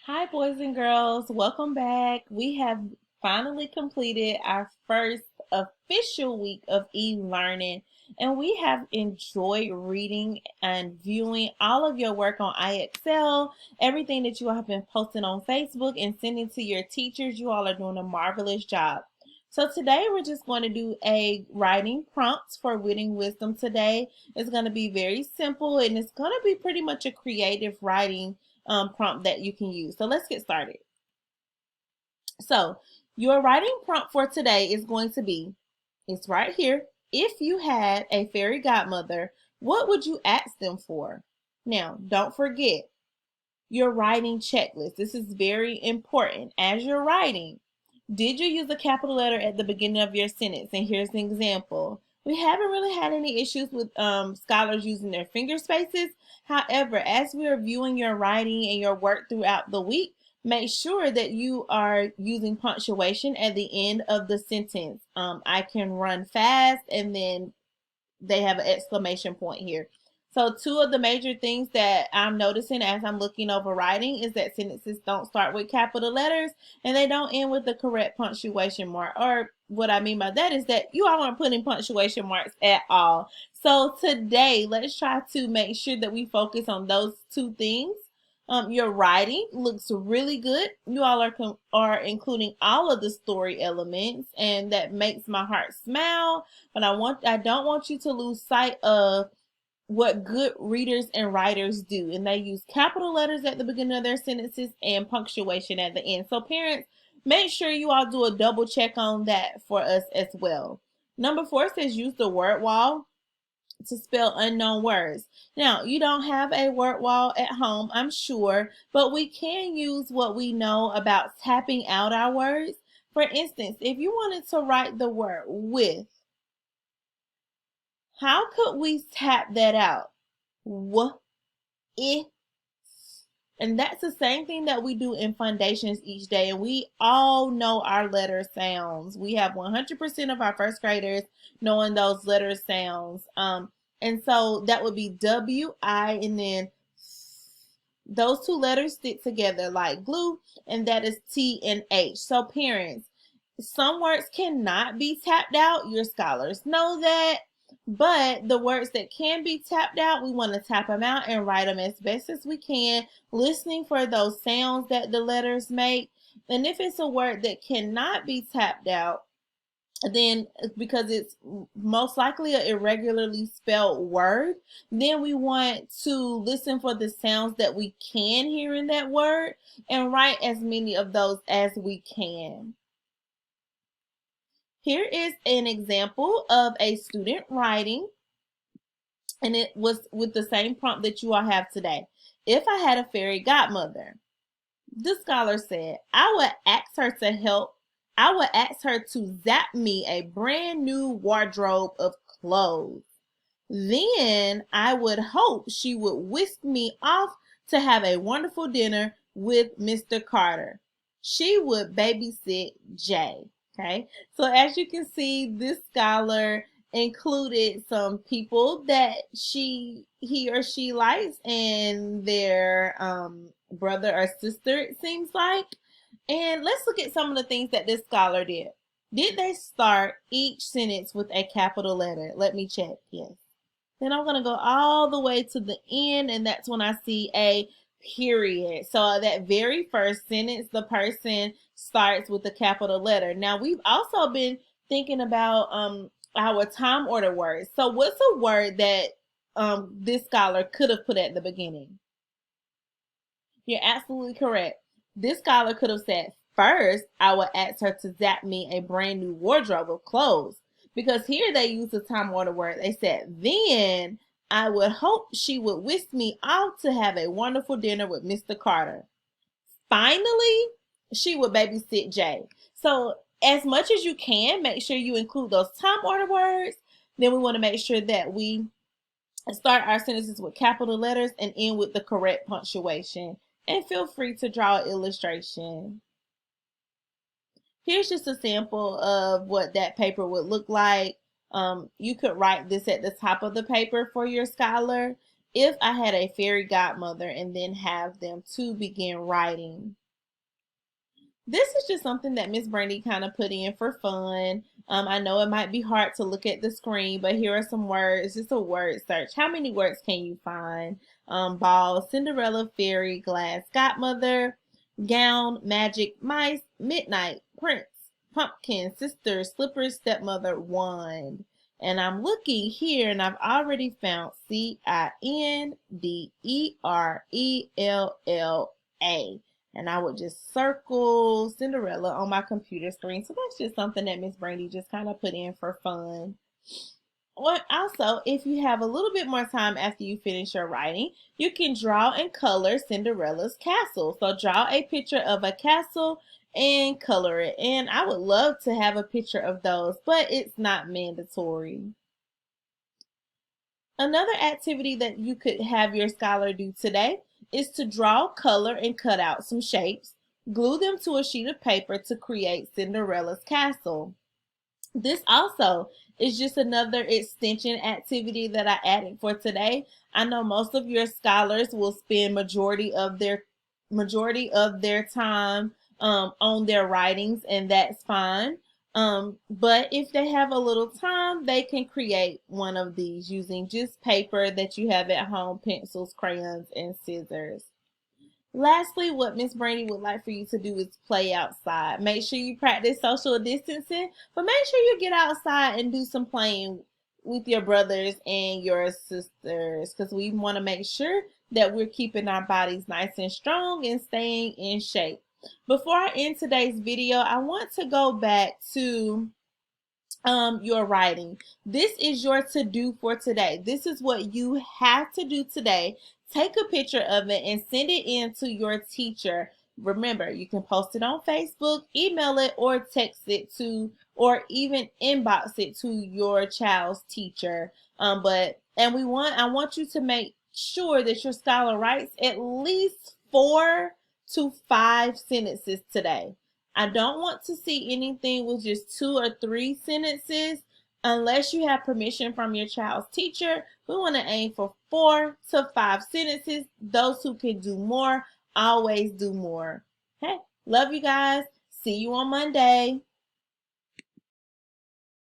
Hi, boys and girls. Welcome back. We have finally completed our first official week of e-learning, and we have enjoyed reading and viewing all of your work on IXL, everything that you all have been posting on Facebook and sending to your teachers. You all are doing a marvelous job. So today we're just going to do a writing prompt for Wit and Wisdom today. It's going to be very simple, and it's going to be pretty much a creative writing prompt that you can use. So let's get started. So your writing prompt for today is going to be, it's right here. If you had a fairy godmother, what would you ask them for? Now, don't forget your writing checklist. This is very important. As you're writing, did you use a capital letter at the beginning of your sentence? And here's an example. We haven't really had any issues with scholars using their finger spaces. However, as we are viewing your writing and your work throughout the week, make sure that you are using punctuation at the end of the sentence. I can run fast, and then they have an exclamation point here. So two of the major things that I'm noticing as I'm looking over writing is that sentences don't start with capital letters and they don't end with the correct punctuation mark. Or what I mean by that is that you all aren't putting punctuation marks at all. So today, let's try to make sure that we focus on those two things. Your writing looks really good. You all are including all of the story elements, and that makes my heart smile. But I don't want you to lose sight of what good readers and writers do, and they use capital letters at the beginning of their sentences and punctuation at the end. So parents, make sure you all do a double check on that for us as well. Number 4 says use the word wall to spell unknown words. Now, you don't have a word wall at home, I'm sure, but we can use what we know about tapping out our words. For instance, if you wanted to write the word with, how could we tap that out? W, I, and that's the same thing that we do in foundations each day. And we all know our letter sounds. We have 100% of our first graders knowing those letter sounds. And so that would be W, I, and then those two letters stick together like glue, and that is T and H. So parents, some words cannot be tapped out. Your scholars know that. But the words that can be tapped out, we want to tap them out and write them as best as we can, listening for those sounds that the letters make. And if it's a word that cannot be tapped out, then because it's most likely an irregularly spelled word, then we want to listen for the sounds that we can hear in that word and write as many of those as we can. Here is an example of a student writing, and it was with the same prompt that you all have today. If I had a fairy godmother, the scholar said, I would ask her to help. I would ask her to zap me a brand new wardrobe of clothes. Then I would hope she would whisk me off to have a wonderful dinner with Mr. Carter. She would babysit Jay. Okay, so as you can see, this scholar included some people that he or she likes and their brother or sister, it seems like. And let's look at some of the things that this scholar did. Did they start each sentence with a capital letter? Let me check. Yes. Then I'm going to go all the way to the end, and that's when I see a period. So that very first sentence, the person starts with a capital letter. Now, we've also been thinking about our time order words. So what's a word that this scholar could have put at the beginning? You're absolutely correct. This scholar could have said, first, I would ask her to zap me a brand new wardrobe of clothes. Because here they use the time order word. They said, then I would hope she would whisk me off to have a wonderful dinner with Mr. Carter. Finally, she would babysit Jay. So as much as you can, make sure you include those time order words. Then we want to make sure that we start our sentences with capital letters and end with the correct punctuation. And feel free to draw an illustration. Here's just a sample of what that paper would look like. You could write this at the top of the paper for your scholar. if I had a fairy godmother, and then have them to begin writing. This is just something that Miss Brandy kind of put in for fun. I know it might be hard to look at the screen, but here are some words. Just a word search. How many words can you find? Ball, Cinderella, fairy, glass, godmother, gown, magic, mice, midnight, prince, pumpkin, sister, slippers, stepmother, wand. And I'm looking here and I've already found Cinderella. And I would just circle Cinderella on my computer screen. So that's just something that Miss Brandy just kind of put in for fun. Or also, if you have a little bit more time after you finish your writing, you can draw and color Cinderella's castle. So draw a picture of a castle and color it. And I would love to have a picture of those, but it's not mandatory. Another activity that you could have your scholar do today is to draw, color, and cut out some shapes. Glue them to a sheet of paper to create Cinderella's castle. This also is just another extension activity that I added for today. I know most of your scholars will spend majority of their time on their writings, and that's fine. But if they have a little time, they can create one of these using just paper that you have at home, pencils, crayons, and scissors. Lastly, what Miss Brandy would like for you to do is play outside. Make sure you practice social distancing, but make sure you get outside and do some playing with your brothers and your sisters, because we want to make sure that we're keeping our bodies nice and strong and staying in shape. Before I end today's video, I want to go back to your writing. This is your to-do for today. This is what you have to do today. Take a picture of it and send it in to your teacher. Remember, you can post it on Facebook, email it, or text it to, or even inbox it to your child's teacher. I want you to make sure that your scholar writes at least 4 to 5 sentences today. I don't want to see anything with just 2 or 3 sentences. Unless you have permission from your child's teacher, we want to aim for 4 to 5 sentences. Those who can do more, always do more. Okay, love you guys. See you on Monday.